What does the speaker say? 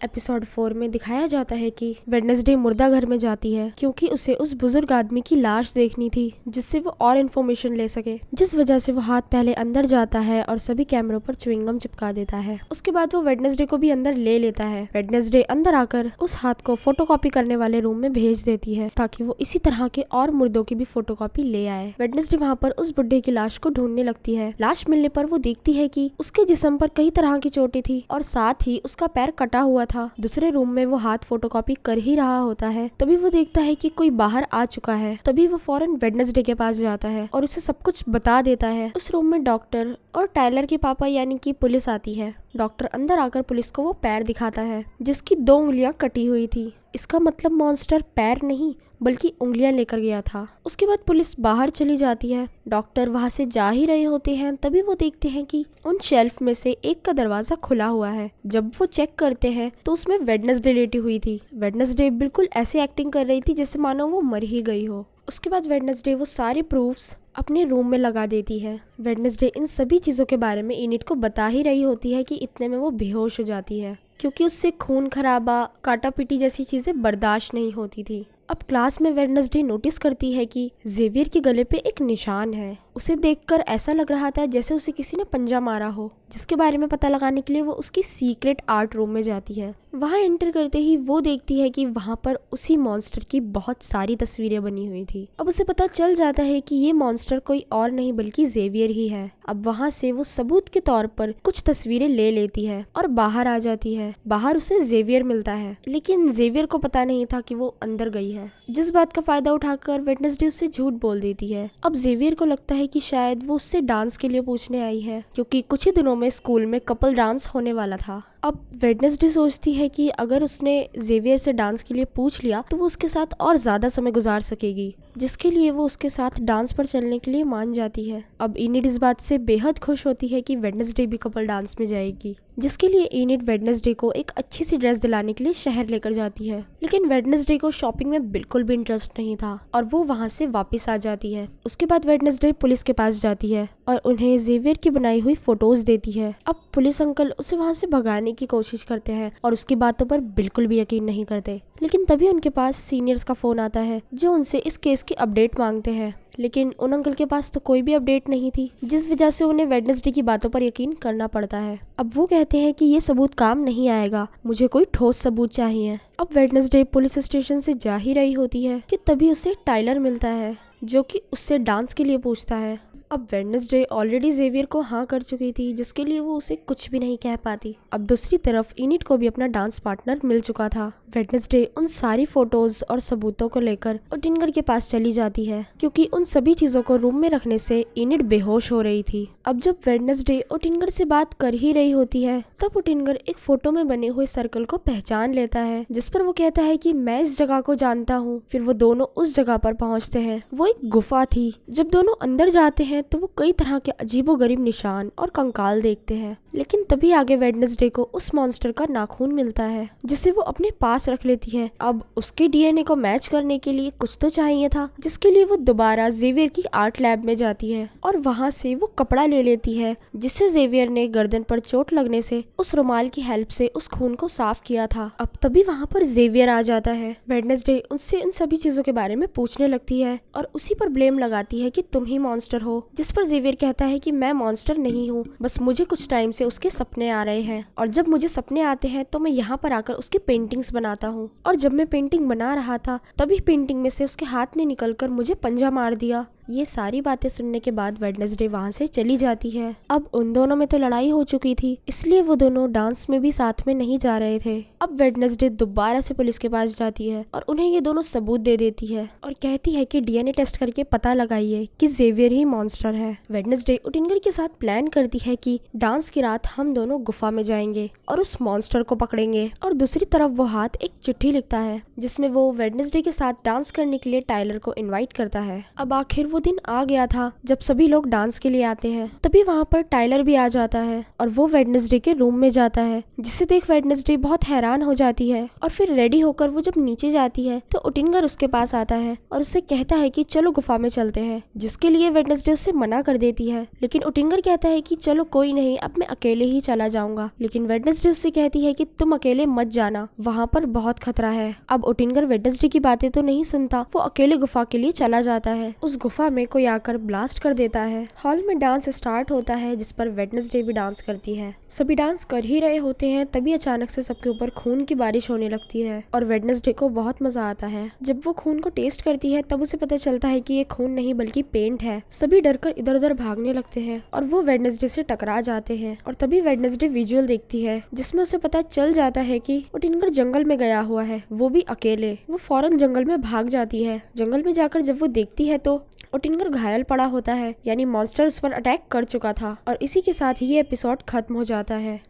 Episode 4 में दिखाया जाता है कि वेडनेसडे मुर्दा घर में जाती है क्योंकि उसे उस बुजुर्ग आदमी की लाश देखनी थी जिससे वो और इन्फॉर्मेशन ले सके, जिस वजह से वो हाथ पहले अंदर जाता है और सभी कैमरों पर च्युइंगम चिपका देता है। उसके बाद वो वेडनेसडे को भी अंदर ले लेता है। वेडनेसडे अंदर आकर उस हाथ को फोटोकॉपी करने वाले रूम में भेज देती है ताकि वो इसी तरह के और मुर्दों की भी फोटोकॉपी ले आए। वेडनेसडे वहाँ पर उस बुढ़े की लाश को ढूंढने लगती है। लाश मिलने पर वो देखती है कि उसके जिस्म पर कई तरह की चोटें थी और साथ ही उसका पैर कटा हुआ था। दूसरे रूम में वो हाथ फोटोकॉपी कर ही रहा होता है, तभी वो देखता है कि कोई बाहर आ चुका है। तभी वो फौरन वेडनेसडे के पास जाता है और उसे सब कुछ बता देता है। उस रूम में डॉक्टर और टायलर के पापा यानी कि पुलिस आती है। डॉक्टर अंदर आकर पुलिस को वो पैर दिखाता है जिसकी 2 उंगलियां कटी हुई थी। इसका मतलब मॉन्स्टर पैर नहीं बल्कि उंगलियां लेकर गया था। उसके बाद पुलिस बाहर चली जाती है। डॉक्टर वहां से जा ही रहे होते हैं, तभी वो देखते हैं कि उन शेल्फ में से एक का दरवाजा खुला हुआ है। जब वो चेक करते हैं तो उसमें वेडनेसडे लेटी हुई थी। वेडनेसडे बिल्कुल ऐसे एक्टिंग कर रही थी जैसे मानो वो मर ही गई हो। उसके बाद वेडनेसडे वो सारे प्रूफ्स अपने रूम में लगा देती है। वेडनेसडे इन सभी चीजों के बारे में इनिट को बता ही रही होती है कि इतने में वो बेहोश हो जाती है क्योंकि उससे खून खराबा, काटा पीटी जैसी चीजें बर्दाश्त नहीं होती थी। अब क्लास में वेडनेसडे नोटिस करती है कि जेवियर के गले पे एक निशान है। उसे देखकर ऐसा लग रहा था जैसे उसे किसी ने पंजा मारा हो, जिसके बारे में पता लगाने के लिए वो उसकी सीक्रेट आर्ट रूम में जाती है। वहाँ एंटर करते ही वो देखती है कि वहाँ पर उसी मॉन्स्टर की बहुत सारी तस्वीरें बनी हुई थी। अब उसे पता चल जाता है कि ये मॉन्स्टर कोई और नहीं बल्कि जेवियर ही है। अब वहाँ से वो सबूत के तौर पर कुछ तस्वीरें ले लेती है और बाहर आ जाती है। बाहर उसे जेवियर मिलता है, लेकिन जेवियर को पता नहीं था कि वो अंदर गई है, जिस बात का फायदा उठाकर वेडनेसडे उससे झूठ बोल देती है। अब जेवियर को लगता है कि शायद वो उससे डांस के लिए पूछने आई है क्योंकि कुछ ही दिनों में स्कूल में कपल डांस होने वाला था। अब वेडनेसडे सोचती है कि अगर उसने जेवियर से डांस के लिए पूछ लिया तो वो उसके साथ और ज्यादा समय गुजार सकेगी, जिसके लिए वो उसके साथ डांस पर चलने के लिए मान जाती है। अब इनिट इस बात से बेहद खुश होती है कि वेडनेसडे भी कपल डांस में जाएगी, जिसके लिए इनिट वेडनेसडे को एक अच्छी सी ड्रेस दिलाने के लिए शहर लेकर जाती है। लेकिन वेडनेसडे को शॉपिंग में बिल्कुल भी इंटरेस्ट नहीं था और वो वहाँ से वापस आ जाती है। उसके बाद वेडनेसडे पुलिस के पास जाती है और उन्हें जेवियर की बनाई हुई फोटोज देती है। अब पुलिस अंकल उसे वहाँ से भगाने की कोशिश करते हैं और उसकी बातों पर बिल्कुल भी यकीन नहीं करते। लेकिन तभी उनके पास सीनियर्स का फोन आता है जो उनसे इस केस की अपडेट मांगते हैं। लेकिन उन अंकल के पास तो कोई भी अपडेट नहीं थी, जिस वजह से उन्हें वेडनेसडे की बातों पर यकीन करना पड़ता है। अब वो कहते हैं कि ये सबूत काम नहीं आएगा, मुझे कोई ठोस सबूत चाहिए। अब वेडनेसडे पुलिस स्टेशन से जा ही रही होती है कि तभी उसे टायलर मिलता है जो कि उससे डांस के लिए पूछता है। अब वेडनेसडे ऑलरेडी जेवियर को हाँ कर चुकी थी, जिसके लिए वो उसे कुछ भी नहीं कह पाती। अब दूसरी तरफ इनिट को भी अपना डांस पार्टनर मिल चुका था। वेडनेसडे उन सारी फोटोज और सबूतों को लेकर ओटिंगर के पास चली जाती है क्योंकि उन सभी चीजों को रूम में रखने से इनिट बेहोश हो रही थी। अब जब वेडनेसडे ओटिंगर से बात कर ही रही होती है तब ओटिंगर एक फोटो में बने हुए सर्कल को पहचान लेता है, जिस पर वो कहता है कि मैं इस जगह को जानता हूँ। फिर वो दोनों उस जगह पर पहुँचते हैं। वो एक गुफा थी। जब दोनों अंदर जाते हैं तो वो कई तरह के अजीबोगरीब निशान और कंकाल देखते हैं। लेकिन तभी आगे वेडनेसडे को उस मॉन्स्टर का नाखून मिलता है जिसे वो अपने पास रख लेती है। अब उसके डीएनए को मैच करने के लिए कुछ तो चाहिए था, जिसके लिए वो दोबारा जेवियर की आर्ट लैब में जाती है और वहाँ से वो कपड़ा ले लेती है जिससे जेवियर ने गर्दन पर चोट लगने से उस रुमाल की हेल्प से उस खून को साफ किया था। अब तभी वहाँ पर जेवियर आ जाता है। वेडनेसडे उससे इन सभी चीजों के बारे में पूछने लगती है और उसी पर ब्लेम लगाती है कि तुम ही मॉन्स्टर हो, जिस पर जेवियर कहता है कि मैं मॉन्स्टर नहीं हूँ, बस मुझे कुछ टाइम से उसके सपने आ रहे हैं और जब मुझे सपने आते हैं तो मैं यहाँ पर आकर उसकी पेंटिंग्स बनाता हूँ। और जब मैं पेंटिंग बना रहा था तभी पेंटिंग में से उसके हाथ ने निकलकर मुझे पंजा मार दिया। ये सारी बातें सुनने के बाद वेडनेसडे वहाँ से चली जाती है। अब उन दोनों में तो लड़ाई हो चुकी थी, इसलिए वो दोनों डांस में भी साथ में नहीं जा रहे थे। अब वेडनेसडे दोबारा से पुलिस के पास जाती है और उन्हें ये दोनों सबूत दे देती है और कहती है कि डीएनए टेस्ट करके पता लगाइए कि जेवियर ही मॉन्स्टर है। वेडनेसडे ओटिंगर के साथ प्लान करती है कि डांस की रात हम दोनों गुफा में जाएंगे और उस मॉन्स्टर को पकड़ेंगे। और दूसरी तरफ वो हाथ एक चिट्ठी लिखता है जिसमें वो वेडनेसडे के साथ डांस करने के लिए टायलर को इनवाइट करता है। अब आखिर वो दिन आ गया था जब सभी लोग डांस के लिए आते हैं। तभी वहाँ पर टायलर भी आ जाता है और वो वेडनेसडे के रूम में जाता है, जिसे देख वेडनेसडे बहुत हैरान हो जाती है। और फिर रेडी होकर वो जब नीचे जाती है तो ओटिंगर उसके पास आता है और उससे कहता है कि चलो गुफा में चलते हैं, जिसके लिए वेडनेसडे उससे मना कर देती है, लेकिन ओटिंगर कहता है कि चलो कोई नहीं, अब मैं अकेले ही चला जाऊंगा। लेकिन वेडनेसडे उससे कहती है कि तुम अकेले मत जाना, वहाँ पर बहुत खतरा है। अब ओटिंगर वेडनेसडे की बातें तो नहीं सुनता, वो अकेले गुफा के लिए चला जाता है। उस गुफा में कोई आकर ब्लास्ट कर देता है। हॉल में डांस स्टार्ट होता है जिस पर वेडनेसडे भी डांस करती है। सभी डांस कर ही रहे होते हैं, तभी अचानक से सबके ऊपर खून की बारिश होने लगती है और वेडनेसडे को बहुत मजा आता है। जब वो खून को टेस्ट करती है तब उसे पता चलता है कि ये खून नहीं बल्कि पेंट है। सभी डरकर इधर उधर भागने लगते हैं और वो वेडनेसडे से टकरा जाते हैं और तभी वेडनेसडे विजुअल देखती है जिसमें उसे पता चल जाता है कि ओटिंगर जंगल में गया हुआ है, वो भी अकेले। वो फौरन जंगल में भाग जाती है। जंगल में जाकर जब वो देखती है तो ओटिंगर घायल पड़ा होता है, यानी मॉन्स्टर उस पर अटैक कर चुका था। और इसी के साथ ही ये एपिसोड खत्म हो जाता है।